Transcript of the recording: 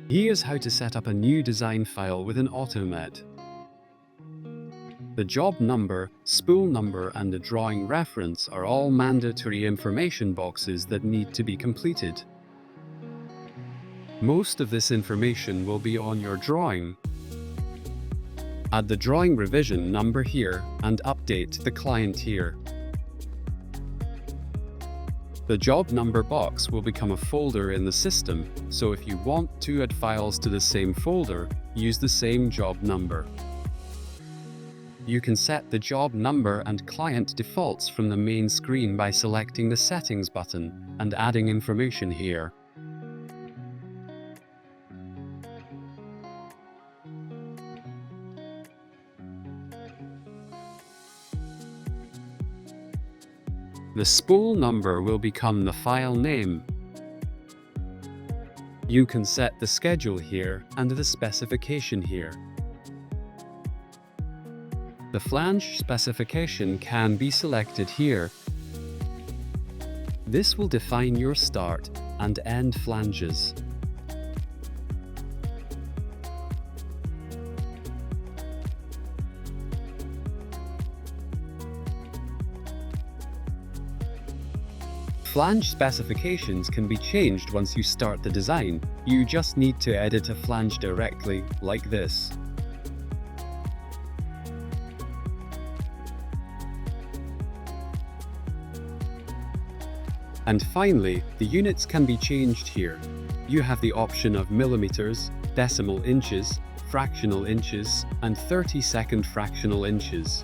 Here's how to set up a new design file within AutoMed. The job number, spool number, and the drawing reference are all mandatory information boxes that need to be completed. Most of this information will be on your drawing. Add the drawing revision number here and update the client here. The job number box will become a folder in the system, so if you want to add files to the same folder, use the same job number. You can set the job number and client defaults from the main screen by selecting the Settings button and adding information here. The spool number will become the file name. You can set the schedule here and the specification here. The flange specification can be selected here. This will define your start and end flanges. Flange specifications can be changed once you start the design. You just need to edit a flange directly, like this. And finally, the units can be changed here. You have the option of millimeters, decimal inches, fractional inches, and 30-second fractional inches.